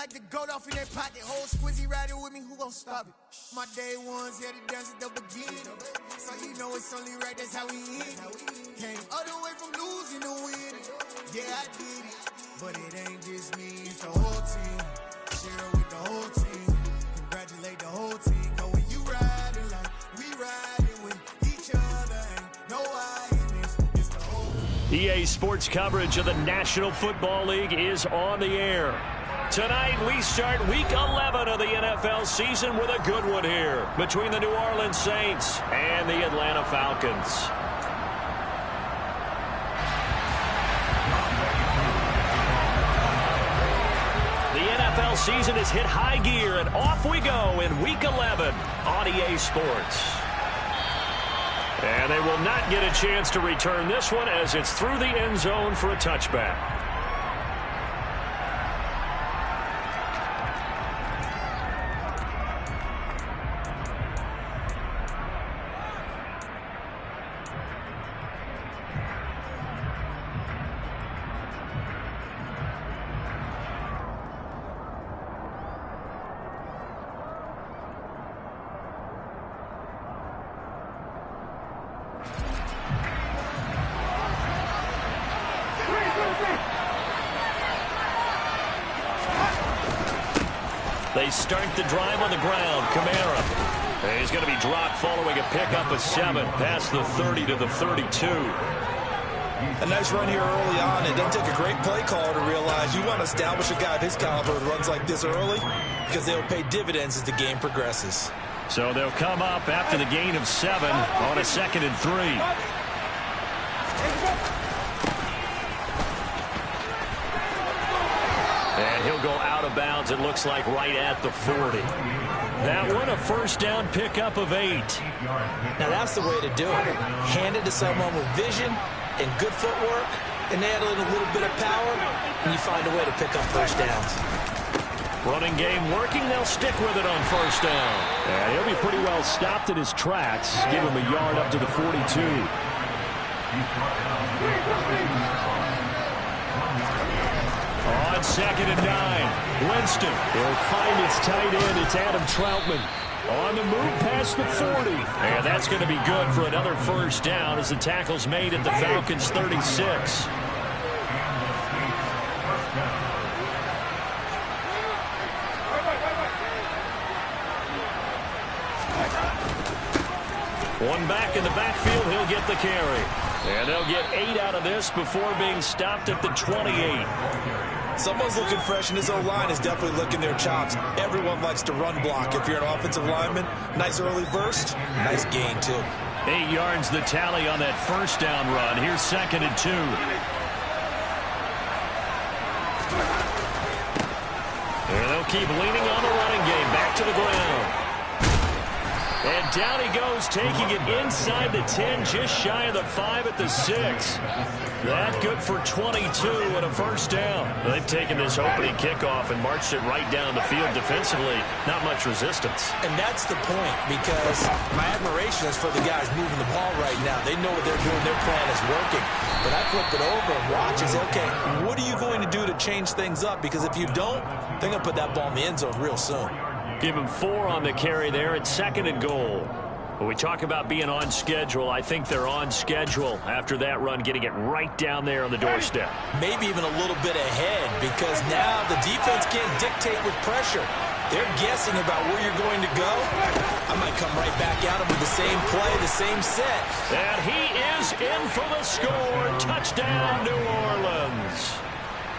like the goat off in that pocket. Whole squizzy riding with me, who gon' stop it? My day ones headed down to the beginning. So you know it's only right, that's how we end. Came all the way from losing to winning. Yeah, I did it, but it ain't just me, it's the whole team. Share it with the whole team. Congratulate the whole team. Cause when you riding like we riding with each other, ain't no hiding, it's the whole team. EA Sports coverage of the National Football League is on the air. Tonight, we start Week 11 of the NFL season with a good one here between the New Orleans Saints and the Atlanta Falcons. The NFL season has hit high gear, and off we go in Week 11 on EA Sports. And they will not get a chance to return this one as it's through the end zone for a touchback. They start the drive on the ground. Kamara. He's going to be dropped following a pickup of 7 past the 30 to the 32. A nice run here early on. It doesn't take a great play caller to realize you want to establish a guy of his caliber who runs like this early because they'll pay dividends as the game progresses. So they'll come up after the gain of 7 on a 2nd and 3. And he'll go out of bounds, it looks like, right at the 40. That one a first down pickup of 8. Now that's the way to do it. Hand it to someone with vision and good footwork, and add in a little bit of power, and you find a way to pick up first downs. Running game working, they'll stick with it on first down. And he'll be pretty well stopped in his tracks. Give him a yard up to the 42. On 2nd and 9, Winston will find its tight end. It's Adam Troutman on the move past the 40. And that's going to be good for another first down as the tackle's made at the Falcons' 36. One back in the backfield, he'll get the carry. And they'll get 8 out of this before being stopped at the 28. Someone's looking fresh, and his O-line is definitely licking their chops. Everyone likes to run block. If you're an offensive lineman, nice early burst, nice gain, too. 8 yards the tally on that first down run. Here's 2nd and 2. And they'll keep leaning on the running game. Back to the ground. And down he goes, taking it inside the 10, just shy of the 5 at the 6. That good for 22 and a first down. They've taken this opening kickoff and marched it right down the field defensively. Not much resistance. And that's the point, because my admiration is for the guys moving the ball right now. They know what they're doing. Their plan is working. But I flip it over and watch and say, okay, what are you going to do to change things up? Because if you don't, they're going to put that ball in the end zone real soon. Give him 4 on the carry there at 2nd and goal. When we talk about being on schedule, I think they're on schedule after that run, getting it right down there on the doorstep. Maybe even a little bit ahead, because now the defense can't dictate with pressure. They're guessing about where you're going to go. I might come right back at him with the same play, the same set. And he is in for the score. Touchdown, New Orleans.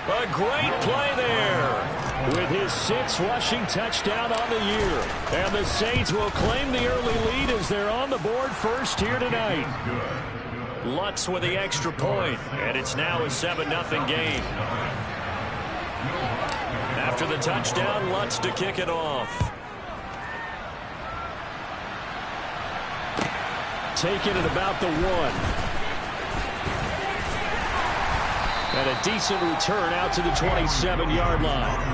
A great play there with his 6th rushing touchdown on the year. And the Saints will claim the early lead as they're on the board first here tonight. Lutz with the extra point, and it's now a 7-0 game. After the touchdown, Lutz to kick it off. Take it at about the 1. And a decent return out to the 27-yard line.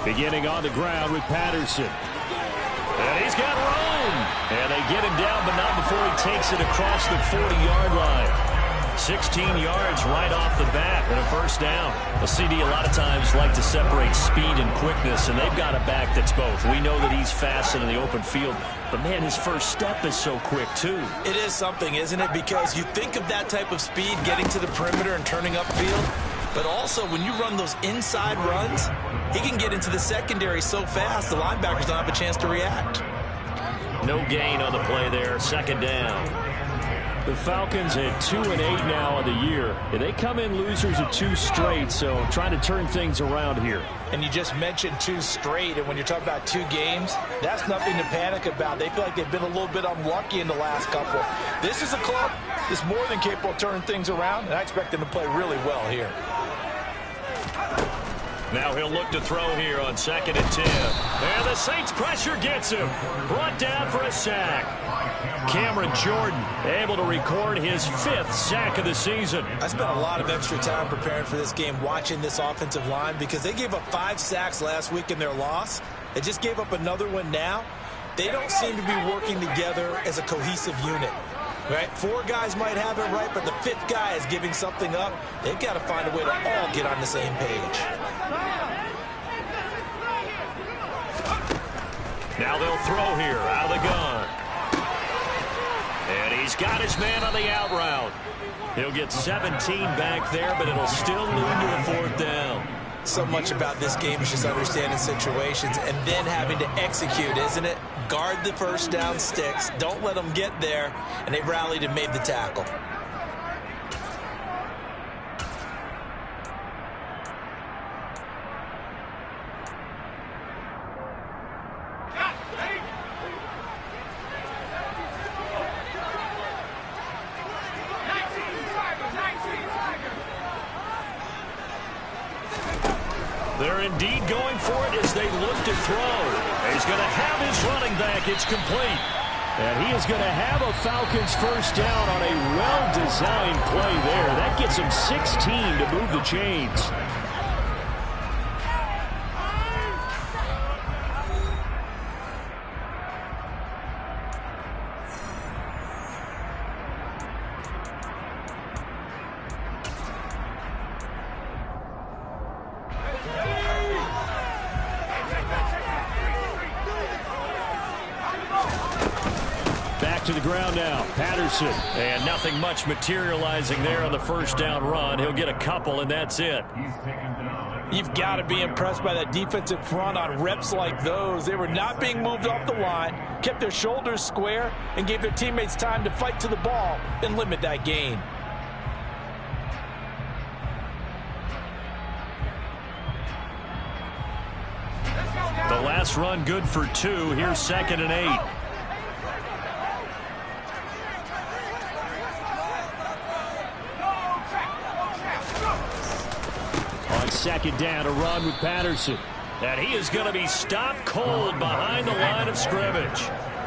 Beginning on the ground with Patterson. And he's got room. And they get him down, but not before he takes it across the 40-yard line. 16 yards right off the bat and a first down. Well, CD a lot of times like to separate speed and quickness, and they've got a back that's both. We know that he's fast in the open field, but, man, his first step is so quick, too. It is something, isn't it? Because you think of that type of speed getting to the perimeter and turning upfield, but also when you run those inside runs, he can get into the secondary so fast the linebackers don't have a chance to react. No gain on the play there, second down. The Falcons at 2-8 now on the year. And they come in losers of 2 straight, so trying to turn things around here. And you just mentioned 2 straight, and when you're talking about 2 games, that's nothing to panic about. They feel like they've been a little bit unlucky in the last couple. This is a club that's more than capable of turning things around, and I expect them to play really well here. Now he'll look to throw here on 2nd and 10. And the Saints pressure gets him. Brought down for a sack. Cameron Jordan able to record his 5th sack of the season. I spent a lot of extra time preparing for this game, watching this offensive line, because they gave up 5 sacks last week in their loss. They just gave up another one now. They don't seem to be working together as a cohesive unit. Right? 4 guys might have it right, but the 5th guy is giving something up. They've got to find a way to all get on the same page. Now they'll throw here out of the gun. And he's got his man on the out route. He'll get 17 back there, but it'll still lead to a 4th down. So much about this game is just understanding situations and then having to execute, isn't it? Guard the first down sticks. Don't let them get there. And they rallied and made the tackle. They're indeed going for it as they look to throw. He's going to have his running back. It's complete. And he is going to have a Falcons first down on a well-designed play there. That gets him 16 to move the chains. To the ground now, Patterson. And nothing much materializing there on the first down run. He'll get a couple, and that's it. You've got to be impressed by that defensive front on reps like those. They were not being moved off the line, kept their shoulders square, and gave their teammates time to fight to the ball and limit that gain. The last run good for 2. Here's 2nd and 8. Second down, a run with Patterson. And he is going to be stopped cold behind the line of scrimmage.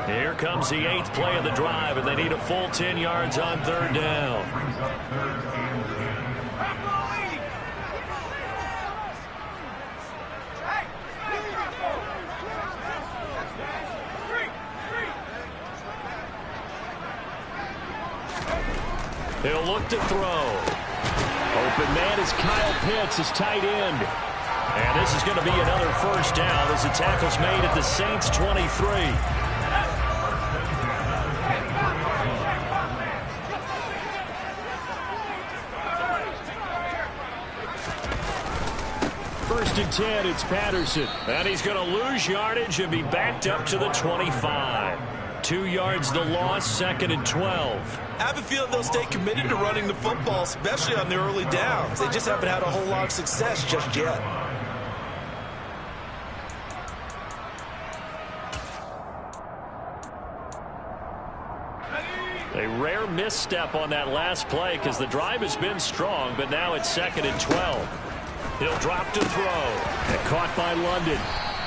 Here comes the 8th play of the drive, and they need a full 10 yards on 3rd down. He'll look to throw. Open man is Kyle Pitts, his tight end. And this is going to be another first down as the tackle's made at the Saints 23. First and 10, it's Patterson. And he's going to lose yardage and be backed up to the 25. 2 yards the loss, 2nd and 12. I have a feeling they'll stay committed to running the football, especially on the early downs. They just haven't had a whole lot of success just yet. A rare misstep on that last play because the drive has been strong, but now it's 2nd and 12. He'll drop to throw. And caught by London.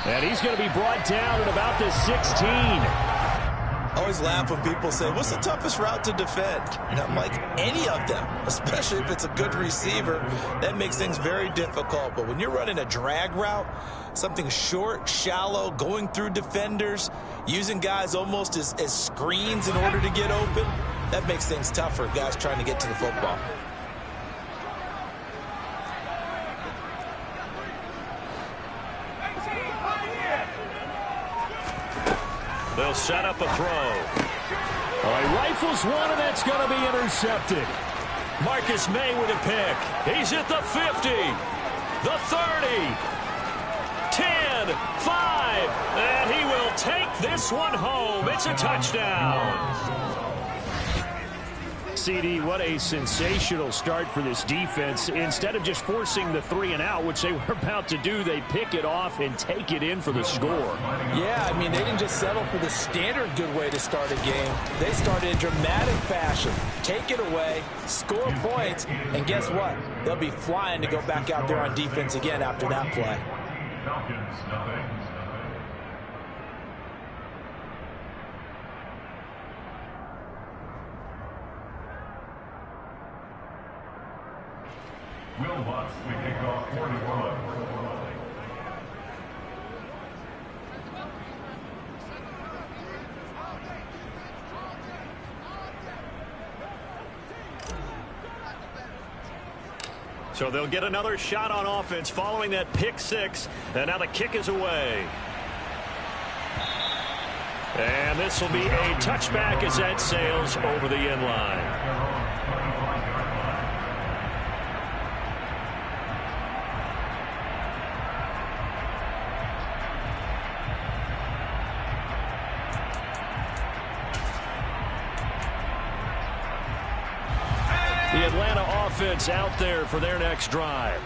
And he's going to be brought down at about the 16. I always laugh when people say, what's the toughest route to defend? And I'm like, any of them, especially if it's a good receiver. That makes things very difficult. But when you're running a drag route, something short, shallow, going through defenders, using guys almost as screens in order to get open, that makes things tough for guys trying to get to the football. They'll set up a throw. He rifles one, and that's going to be intercepted. Marcus May with a pick. He's at the 50, the 30, 10, 5, and he will take this one home. It's a touchdown. CD, what a sensational start for this defense. Instead of just forcing the 3-and-out, which they were about to do, they pick it off and take it in for the score. Yeah, I mean, they didn't just settle for the standard good way to start a game. They started in dramatic fashion. Take it away, score points, and guess what? They'll be flying to go back out there on defense again after that play. Falcons, nothing. Will Lutz to kick off 41. So they'll get another shot on offense following that pick six. And now the kick is away. And this will be a touchback as that sails over the end line. The Atlanta offense out there for their next drive.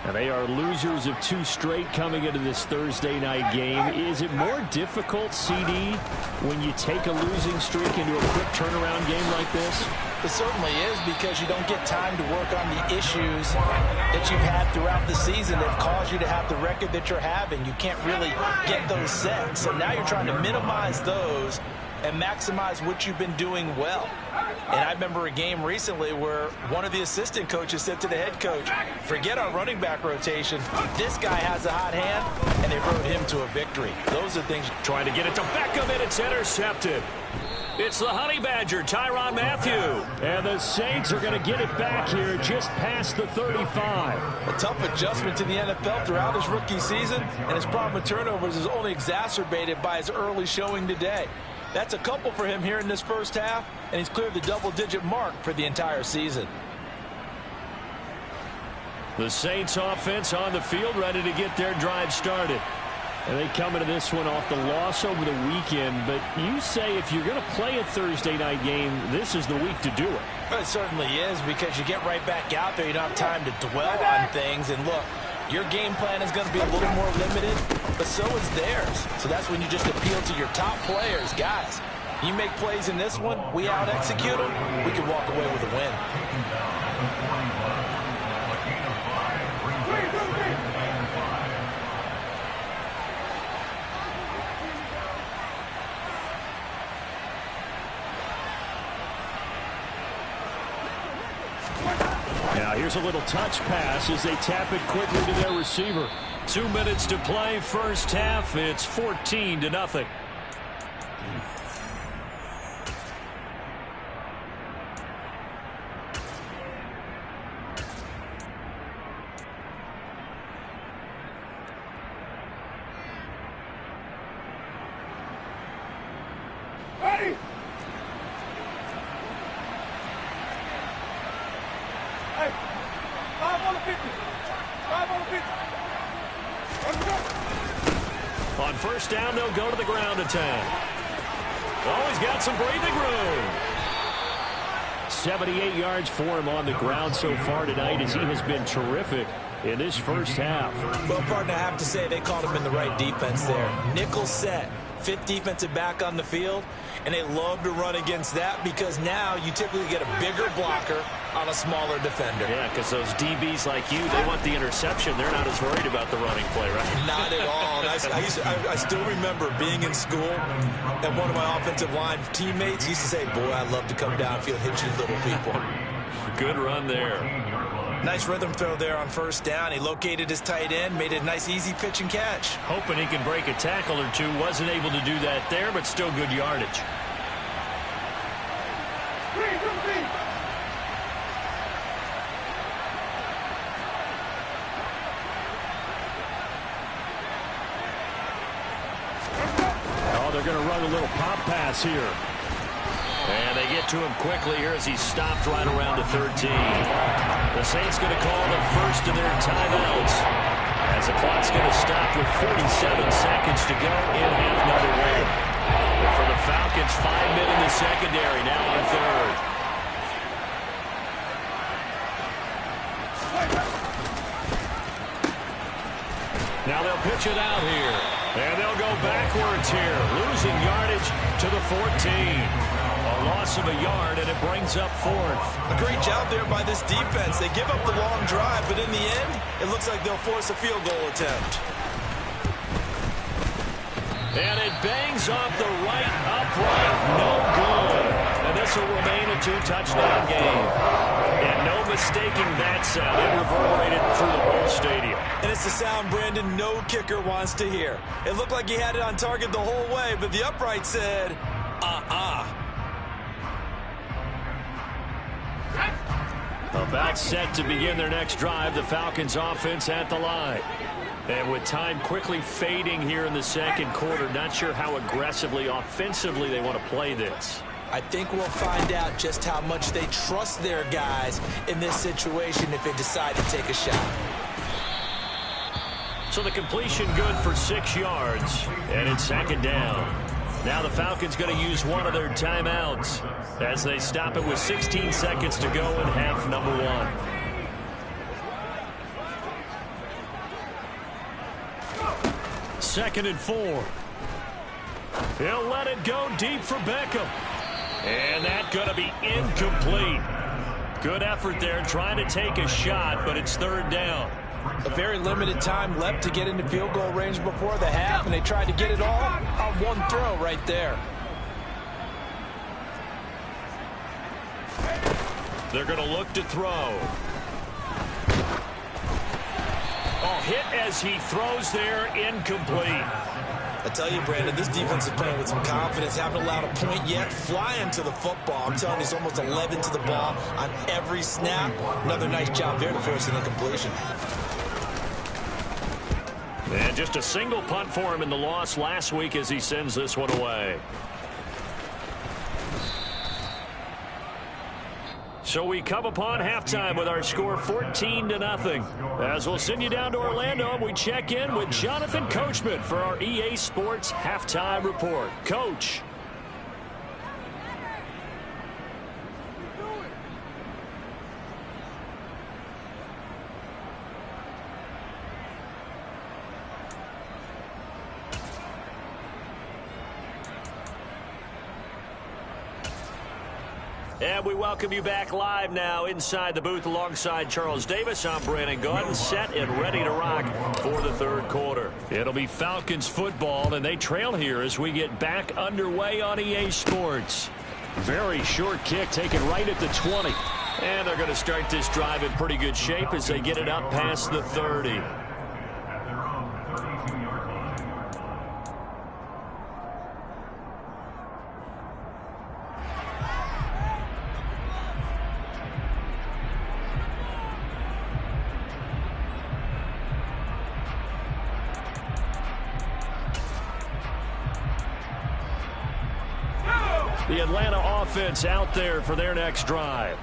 And they are losers of 2 straight coming into this Thursday night game. Is it more difficult, CD, when you take a losing streak into a quick turnaround game like this? It certainly is, because you don't get time to work on the issues that you've had throughout the season that caused you to have the record that you're having. You can't really get those set. So now you're trying to minimize those and maximize what you've been doing well. And I remember a game recently where one of the assistant coaches said to the head coach, forget our running back rotation. This guy has a hot hand, and they rode him to a victory. Those are things. Trying to get it to Beckham, and it's intercepted. It's the Honey Badger, Tyrann Mathieu. And the Saints are going to get it back here just past the 35. A tough adjustment to the NFL throughout his rookie season, and his problem with turnovers is only exacerbated by his early showing today. That's a couple for him here in this first half, and he's cleared the double-digit mark for the entire season. The Saints offense on the field, ready to get their drive started. And they come into this one off the loss over the weekend. But you say if you're going to play a Thursday night game, this is the week to do it. Well, it certainly is, because you get right back out there. You don't have time to dwell on things. And look, your game plan is going to be a little more limited, but so is theirs. So that's when you just appeal to your top players. Guys, you make plays in this one, we out-execute them, we can walk away with a win. Now here's a little touch pass as they tap it quickly to their receiver. 2 minutes to play, first half. It's 14-0. Ready? Hey, 5 on the 50. 5 on the 50. On first down, they'll go to the ground attack. Oh, he's got some breathing room. 78 yards for him on the ground so far tonight, as he has been terrific in this first half. Well, partner, I have to say they called him in the right defense there. Nickel set. fifth defensive back on the field, and they love to run against that because now you typically get a bigger blocker on a smaller defender. Yeah, because those DBs like you, they want the interception. They're not as worried about the running play, right? Not at all. And I still remember being in school, and one of my offensive line teammates used to say, boy, I love to come downfield, hit you little people. Good run there. Nice rhythm throw there on first down. He located his tight end, made it a nice, easy pitch and catch. Hoping he can break a tackle or two. Wasn't able to do that there, but still good yardage. Oh, they're going to run a little pop pass here. And they get to him quickly here as he's stopped right around the 13. The Saints going to call the first of their timeouts as the clock's going to stop with 47 seconds to go in half number one. And for the Falcons, 5 men in the secondary now on third. Now they'll pitch it out here. And they'll go backwards here, losing yardage to the 14. A loss of a yard, and it brings up fourth. A great job there by this defense. They give up the long drive, but in the end, it looks like they'll force a field goal attempt. And it bangs off the right upright. No good. And this will remain a two-touchdown game. And no mistaking that sound. It reverberated through the whole stadium. And it's the sound Brandon no kicker wants to hear. It looked like he had it on target the whole way, but the upright said, About set to begin their next drive, the Falcons offense at the line. And with time quickly fading here in the second quarter, not sure how aggressively, offensively they want to play this. I think we'll find out just how much they trust their guys in this situation if they decide to take a shot. So the completion good for 6 yards, and it's second down. Now the Falcons going to use one of their timeouts as they stop it with 16 seconds to go in half number one. Second and 4. He'll let it go deep for Beckham. And that's going to be incomplete. Good effort there trying to take a shot, but it's third down. A very limited time left to get into field goal range before the half, and they tried to get it all on one throw right there. They're going to look to throw. Oh, hit as he throws there, incomplete. I tell you, Brandon, this defense is playing with some confidence. Haven't allowed a point yet. Flying to the football. I'm telling you, he's almost 11 to the ball on every snap. Another nice job there to force an incompletion. And just a single punt for him in the loss last week as he sends this one away. So we come upon halftime with our score 14-0. As we'll send you down to Orlando, we check in with Jonathan Coachman for our EA Sports Halftime Report. Coach. And we welcome you back live now inside the booth alongside Charles Davis. I'm Brandon Gaudin, set and ready to rock for the third quarter. It'll be Falcons football, and they trail here as we get back underway on EA Sports. Very short kick taken right at the 20. And they're going to start this drive in pretty good shape as they get it up past the 30. The Atlanta offense out there for their next drive.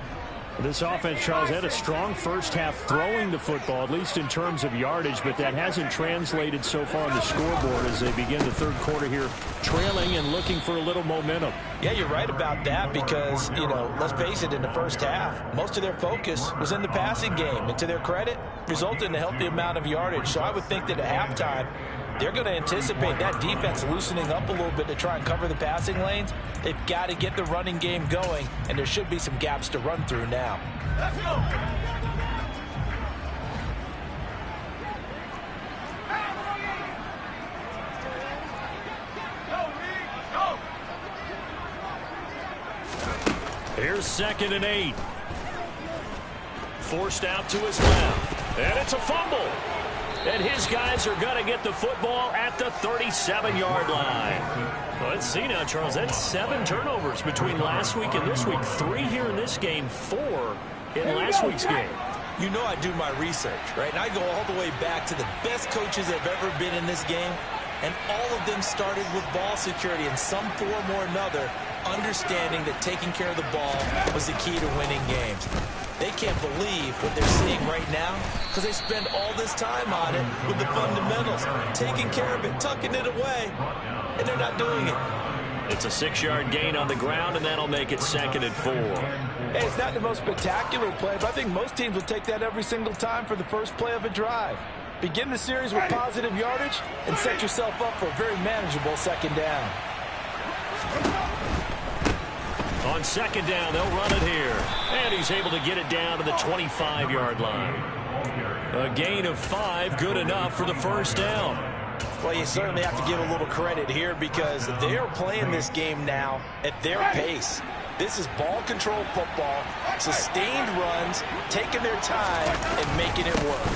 This offense, Charles, had a strong first half throwing the football, at least in terms of yardage, but that hasn't translated so far on the scoreboard as they begin the third quarter here, trailing and looking for a little momentum. Yeah, you're right about that because, you know, let's face it, in the first half, most of their focus was in the passing game. And to their credit, resulted in a healthy amount of yardage. So I would think that at halftime, they're going to anticipate that defense loosening up a little bit to try and cover the passing lanes. They've got to get the running game going, and there should be some gaps to run through now. Let's go. Here's 2nd and 8. Forced out to his left. And it's a fumble. And his guys are going to get the football at the 37-yard line. Well, let's see now, Charles. That's 7 turnovers between last week and this week. 3 here in this game, 4 in last week's game. You know I do my research, right? And I go all the way back to the best coaches that have ever been in this game. And all of them started with ball security in some form or another, understanding that taking care of the ball was the key to winning games. They can't believe what they're seeing right now because they spend all this time on it with the fundamentals, taking care of it, tucking it away, and they're not doing it. It's a 6-yard gain on the ground, and that'll make it 2nd and 4. Hey, it's not the most spectacular play, but I think most teams will take that every single time for the first play of a drive. Begin the series with positive yardage and set yourself up for a very manageable 2nd down. On 2nd down, they'll run it here. And he's able to get it down to the 25-yard line. A gain of 5, good enough for the 1st down. Well, you certainly have to give a little credit here because they are playing this game now at their pace. This is ball control football, sustained runs, taking their time, and making it work.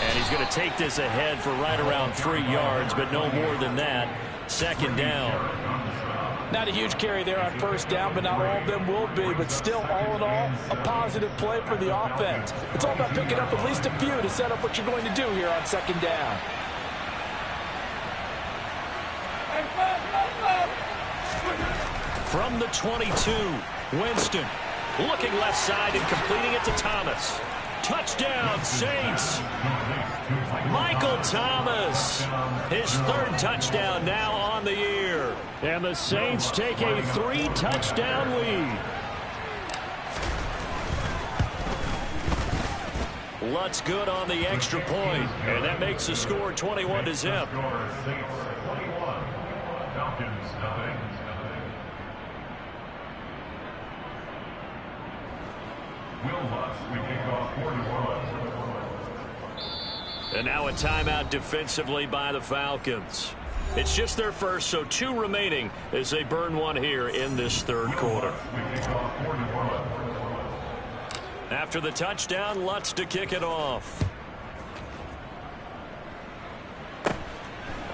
And he's going to take this ahead for right around 3 yards, but no more than that. 2nd down. Not a huge carry there on 1st down, but not all of them will be. But still, all in all, a positive play for the offense. It's all about picking up at least a few to set up what you're going to do here on 2nd down. From the 22, Winston looking left side and completing it to Thomas. Touchdown, Saints. Michael Thomas, his 3rd touchdown now on the year. And the Saints take a 3-touchdown lead. Lutz good on the extra point, and that makes the score 21-0. And now a timeout defensively by the Falcons. It's just their first, so 2 remaining as they burn 1 here in this 3rd quarter. After the touchdown, Lutz to kick it off.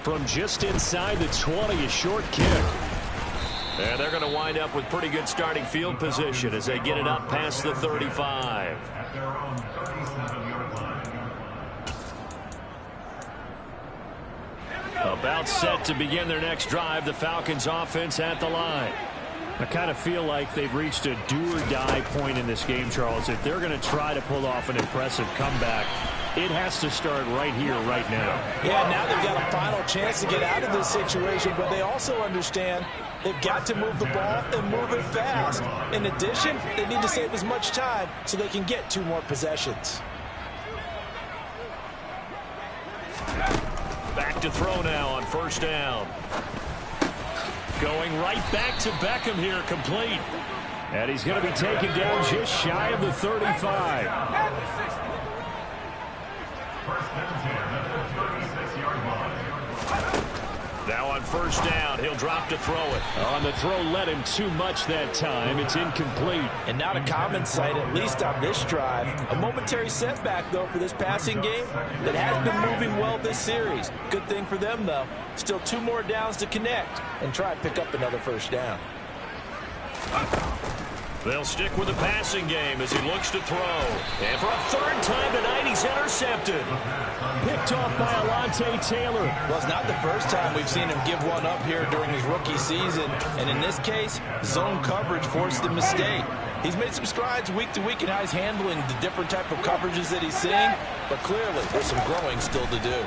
From just inside the 20, a short kick. And they're going to wind up with pretty good starting field position as they get it up past the 35. About set to begin their next drive. The Falcons offense at the line. I kind of feel like they've reached a do-or-die point in this game, Charles. If they're going to try to pull off an impressive comeback, it has to start right here, right now. Yeah, now they've got a final chance to get out of this situation, but they also understand they've got to move the ball and move it fast. In addition, they need to save as much time so they can get 2 more possessions. Back to throw now on 1st down. Going right back to Beckham here, complete. And he's going to be taken down just shy of the 35. Now on 1st down, he'll drop to throw it. On the throw, led him too much that time. It's incomplete. And not a common sight, at least on this drive. A momentary setback, though, for this passing game that has been moving well this series. Good thing for them, though. Still 2 more downs to connect and try and pick up another 1st down. They'll stick with the passing game as he looks to throw. And for a 3rd time tonight, he's intercepted. Picked off by Alontae Taylor. Well, it's not the first time we've seen him give one up here during his rookie season. And in this case, zone coverage forced the mistake. He's made some strides week to week in how he's handling the different type of coverages that he's seeing. But clearly, there's some growing still to do.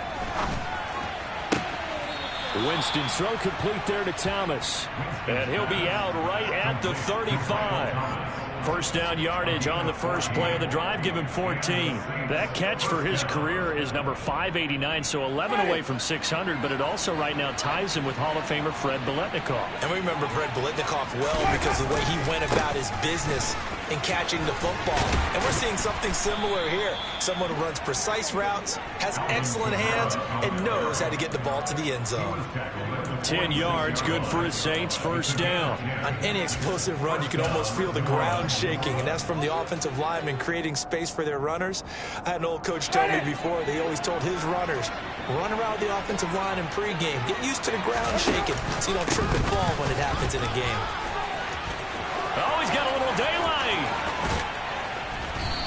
Winston throw complete there to Thomas. And he'll be out right at the 35. First down yardage on the first play of the drive. Give him 14. That catch for his career is number 589, so 11 away from 600, but it also right now ties him with Hall of Famer Fred Biletnikoff. And we remember Fred Biletnikoff well because of the way he went about his business in catching the football. And we're seeing something similar here. Someone who runs precise routes, has excellent hands, and knows how to get the ball to the end zone. 10 yards, good for his Saints, first down. On any explosive run, you can almost feel the ground shaking, and that's from the offensive linemen creating space for their runners. I had an old coach tell me before, they always told his runners, run around the offensive line in pregame. Get used to the ground shaking so you don't trip and fall when it happens in a game. Oh, he's got a little daylight.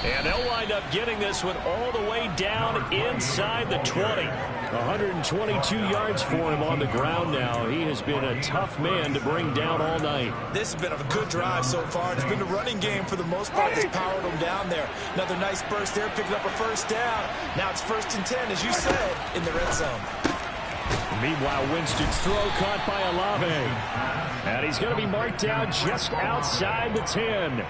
And they'll wind up getting this one all the way down inside the 20. 122 yards for him on the ground now. He has been a tough man to bring down all night. This has been a good drive so far. It's been the running game for the most part that's powered him down there. Another nice burst there, picking up a first down. Now it's 1st and 10, as you said, in the red zone. Meanwhile, Winston's throw caught by Olave. And he's going to be marked down just outside the 10.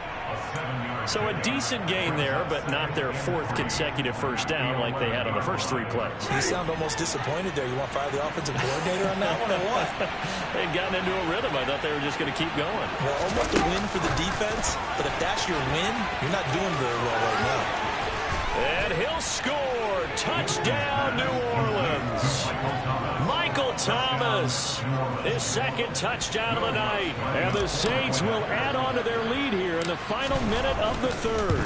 So a decent gain there, but not their 4th consecutive first down like they had on the first 3 plays. You sound almost disappointed there. You want to fire the offensive coordinator on that one or what? They'd gotten into a rhythm. I thought they were just going to keep going. Well, almost a win for the defense, but if that's your win, you're not doing very well right now. And he'll score. Touchdown, New Orleans. Michael Thomas, his 2nd touchdown of the night. And the Saints will add on to their lead here in the final minute of the 3rd.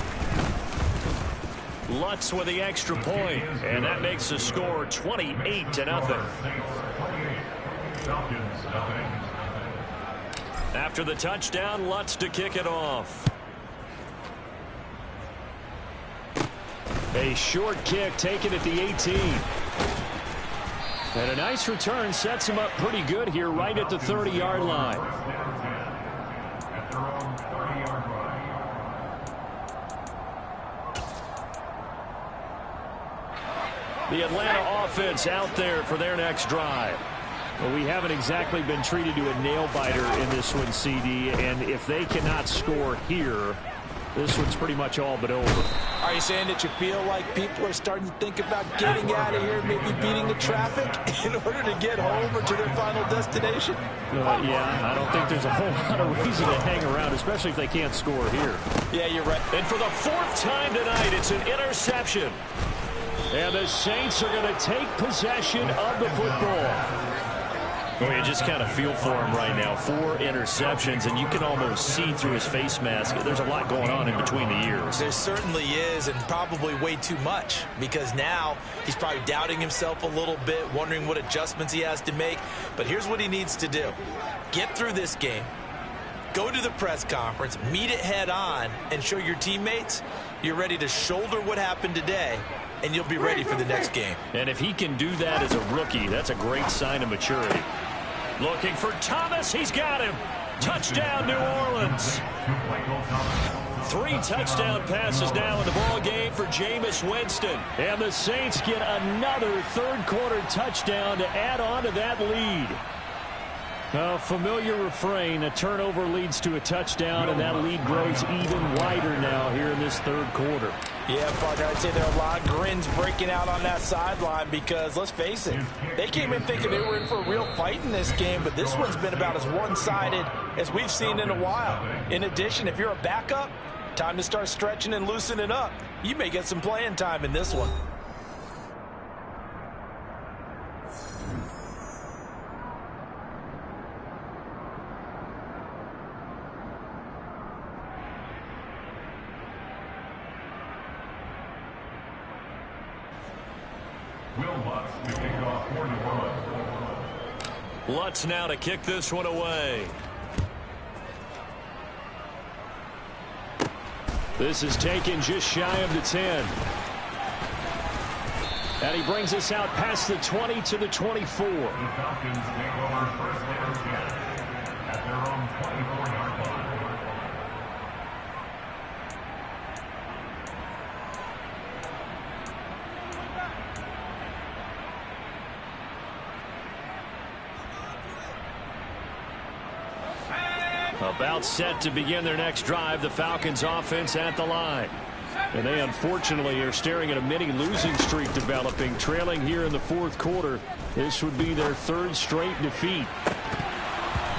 Lutz with the extra point, and that makes the score 28-0. After the touchdown, Lutz to kick it off. A short kick taken at the 18. And a nice return sets him up pretty good here right at the 30-yard line. The Atlanta offense out there for their next drive. Well, we haven't exactly been treated to a nail-biter in this one, CD, and if they cannot score here, this one's pretty much all but over. Are you saying that you feel like people are starting to think about getting out of here, maybe beating the traffic in order to get home or to their final destination? Yeah, I don't think there's a whole lot of reason to hang around, especially if they can't score here. Yeah, you're right. And for the 4th time tonight, it's an interception. And the Saints are going to take possession of the football. Well, you just kind of feel for him right now. 4 interceptions, and you can almost see through his face mask. There's a lot going on in between the ears. There certainly is, and probably way too much, because now he's probably doubting himself a little bit, wondering what adjustments he has to make. But here's what he needs to do. Get through this game, go to the press conference, meet it head on, and show your teammates you're ready to shoulder what happened today, and you'll be ready for the next game. And if he can do that as a rookie, that's a great sign of maturity. Looking for Thomas. He's got him. Touchdown, New Orleans. 3 touchdown passes now in the ball game for Jameis Winston. And the Saints get another 3rd quarter touchdown to add on to that lead. A familiar refrain, a turnover leads to a touchdown, and that lead grows even wider now here in this 3rd quarter. Yeah, partner, I'd say there are a lot of grins breaking out on that sideline because, let's face it, they came in thinking they were in for a real fight in this game, but this one's been about as one-sided as we've seen in a while. In addition, if you're a backup, time to start stretching and loosening up. You may get some playing time in this one. Lutz now to kick this one away. This is taken just shy of the 10. And he brings us out past the 20 to the 24. The Falcons take over 1st and 10 at their own 24-yard line. About set to begin their next drive, the Falcons offense at the line. And they unfortunately are staring at a mini losing streak developing, trailing here in the fourth quarter. This would be their third straight defeat.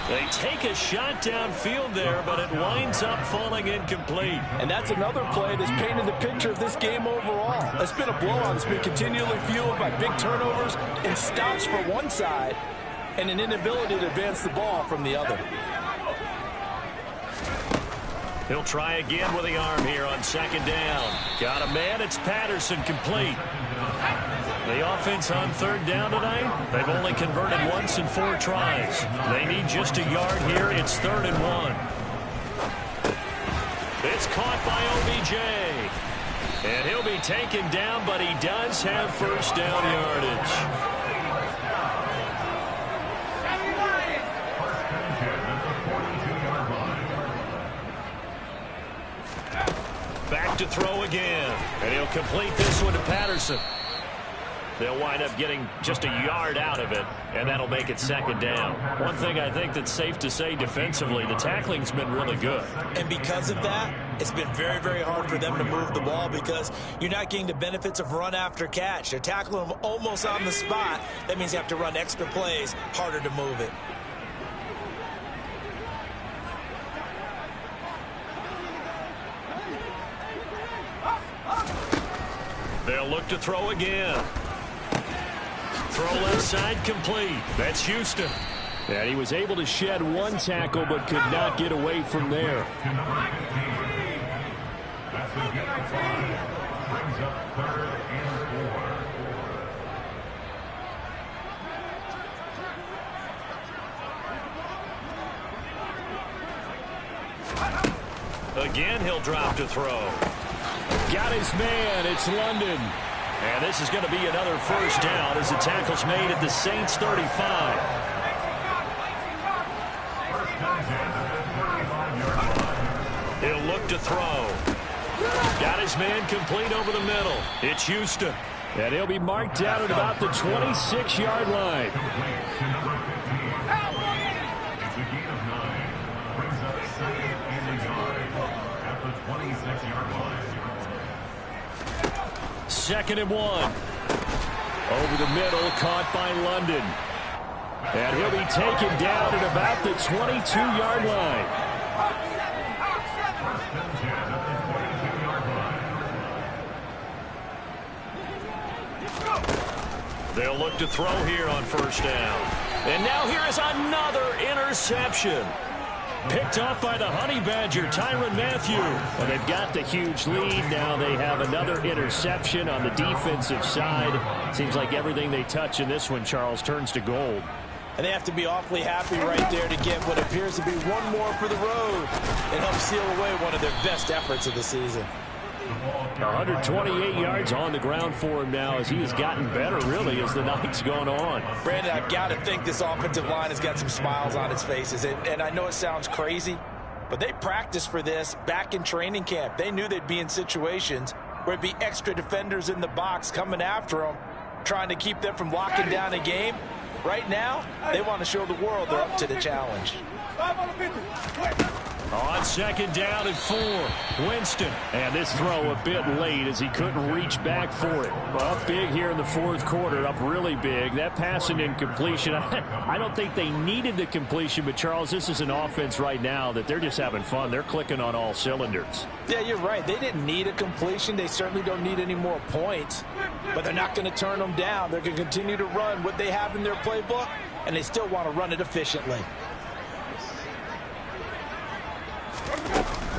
They take a shot downfield there, but it winds up falling incomplete. And that's another play that's painted the picture of this game overall. It's been a blowout that's been continually fueled by big turnovers and stops for one side and an inability to advance the ball from the other. He'll try again with the arm here on second down. Got a man. It's Patterson, complete. The offense on third down tonight, they've only converted once in 4 tries. They need just a yard here. It's 3rd and 1. It's caught by OBJ. And he'll be taken down, but he does have first down yardage. Back to throw again. And he'll complete this one to Patterson. They'll wind up getting just a yard out of it, and that'll make it second down. One thing I think that's safe to say defensively, the tackling's been really good. And because of that, it's been very, very hard for them to move the ball because you're not getting the benefits of run after catch. They're tackling them almost on the spot. That means you have to run extra plays, harder to move it. They'll look to throw again. Throw left side, complete. That's Houston. And he was able to shed one tackle but could not get away from there. That's a gain of 5. Brings up 3rd and 4. Again, he'll drop to throw. Got his man. It's London. And this is going to be another first down as the tackle's made at the Saints 35. He'll look to throw. Got his man complete over the middle. It's Houston. And he'll be marked down at about the 26-yard line. It's a gain of 9. Brings up 2nd and a yard at the 26-yard line. 2nd and 1. Over the middle, caught by London. And he'll be taken down at about the 22-yard line. They'll look to throw here on first down. And now here is another interception. Picked off by the Honey Badger, Tyrann Mathieu. Well, they've got the huge lead. Now they have another interception on the defensive side. Seems like everything they touch in this one, Charles, turns to gold. And they have to be awfully happy right there to get what appears to be one more for the road and help seal away one of their best efforts of the season. 128 yards on the ground for him now as he has gotten better, really, as the night's gone on. Brandon, I've got to think this offensive line has got some smiles on its faces. And I know it sounds crazy, but they practiced for this back in training camp. They knew they'd be in situations where it'd be extra defenders in the box coming after them, trying to keep them from locking down a game. Right now, they want to show the world they're up to the challenge. On second down and 4, Winston. And this throw a bit late as he couldn't reach back for it. Up big here in the fourth quarter, up really big. That pass and incompletion, I don't think they needed the completion, but Charles, this is an offense right now that they're just having fun. They're clicking on all cylinders. Yeah, you're right. They didn't need a completion. They certainly don't need any more points, but they're not going to turn them down. They're going to continue to run what they have in their playbook, and they still want to run it efficiently.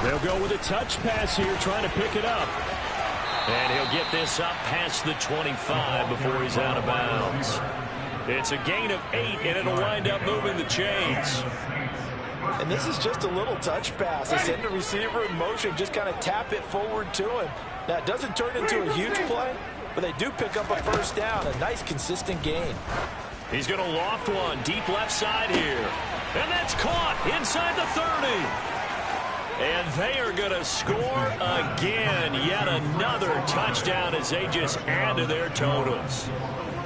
They'll go with a touch pass here, trying to pick it up. And he'll get this up past the 25 before he's out of bounds. It's a gain of 8, and it'll wind up moving the chains. And this is just a little touch pass. They send the receiver in motion, just kind of tap it forward to him. Now, it doesn't turn into a huge play, but they do pick up a first down, a nice, consistent gain. He's going to loft one deep left side here. And that's caught inside the 30. And they are going to score again. Yet another touchdown as they just add to their totals.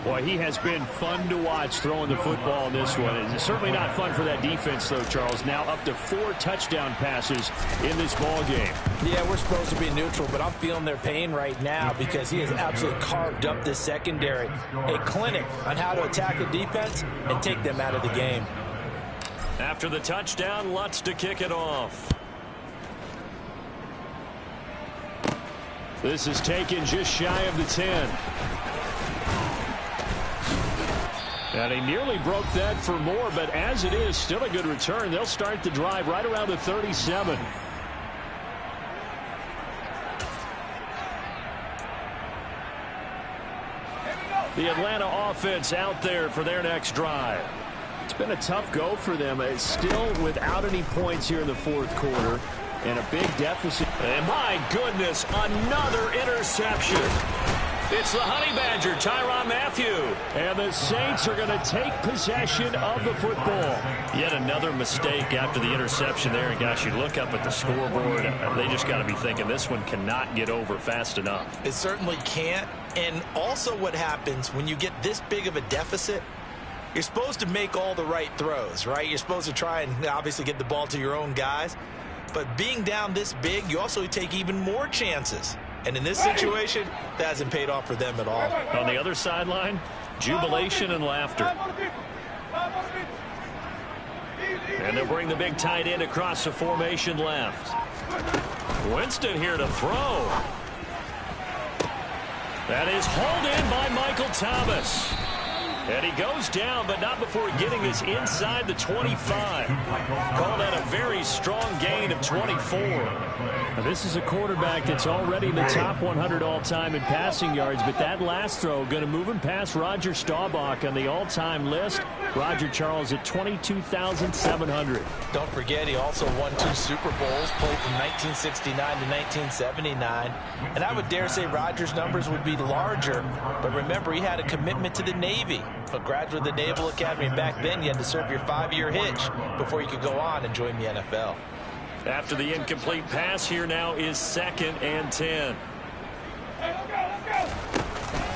Boy, he has been fun to watch throwing the football in this one. It's certainly not fun for that defense, though, Charles. Now up to 4 touchdown passes in this ball game. Yeah, we're supposed to be neutral, but I'm feeling their pain right now because he has absolutely carved up this secondary. A clinic on how to attack a defense and take them out of the game. After the touchdown, Lutz to kick it off. This is taken just shy of the 10. And he nearly broke that for more, but as it is, still a good return. They'll start the drive right around the 37. The Atlanta offense out there for their next drive. It's been a tough go for them. It's still without any points here in the fourth quarter and a big deficit. And my goodness, another interception. It's the Honey Badger, Tyrann Mathieu. And the Saints are going to take possession of the football. Yet another mistake after the interception there. And gosh, you look up at the scoreboard, they just got to be thinking this one cannot get over fast enough. It certainly can't. And also what happens when you get this big of a deficit, you're supposed to make all the right throws, right? You're supposed to try and obviously get the ball to your own guys. But being down this big, you also take even more chances. And in this situation, that hasn't paid off for them at all. On the other sideline, jubilation and laughter. And they'll bring the big tight end across the formation left. Winston here to throw. That is hauled in by Michael Thomas. And he goes down, but not before getting us inside the 25. Call that a very strong gain of 24. Now, this is a quarterback that's already in the top 100 all-time in passing yards, but that last throw going to move him past Roger Staubach on the all-time list. Roger Charles at 22,700. Don't forget, he also won 2 Super Bowls, played from 1969 to 1979. And I would dare say Roger's numbers would be larger, but remember, he had a commitment to the Navy. A graduate of the Naval Academy, and back then you had to serve your 5-year hitch before you could go on and join the NFL. After the incomplete pass, here now is 2nd and 10.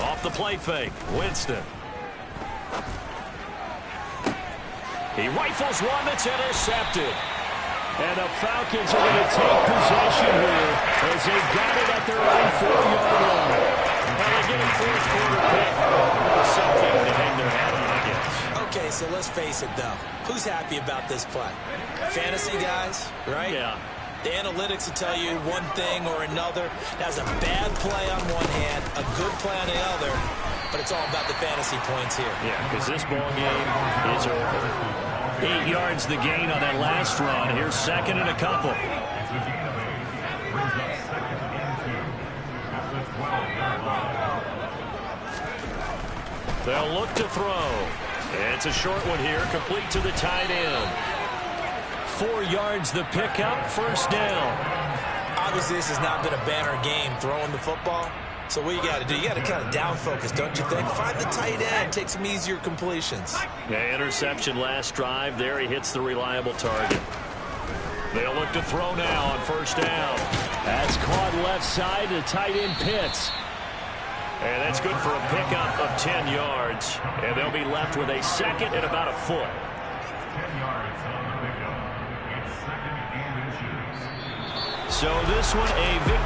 Off the play fake, Winston. He rifles one that's intercepted. And the Falcons are going to take possession here as they got it at their own 4-yard line. Now they get a fourth quarter pick. Something to hang their hat on, I guess. Okay, so let's face it, though. Who's happy about this play? Fantasy guys, right? Yeah. The analytics will tell you one thing or another. That's a bad play on one hand, a good play on the other, but it's all about the fantasy points here. Yeah, because this ball game is over. 8 yards the gain on that last run. Here's 2nd and a couple. They'll look to throw. It's a short one here, complete to the tight end. 4 yards the pickup, first down. Obviously, this has not been a banner game throwing the football. So what you got to do, you got to kind of down focus, don't you think? Find the tight end, take some easier completions. Yeah, interception last drive. There he hits the reliable target. They'll look to throw now on first down. That's caught left side to tight end Pitts. And that's good for a pickup of 10 yards. And they'll be left with a 2nd and about a foot. 10 yards on the pickup. It's 2nd and inches. So this one a victory.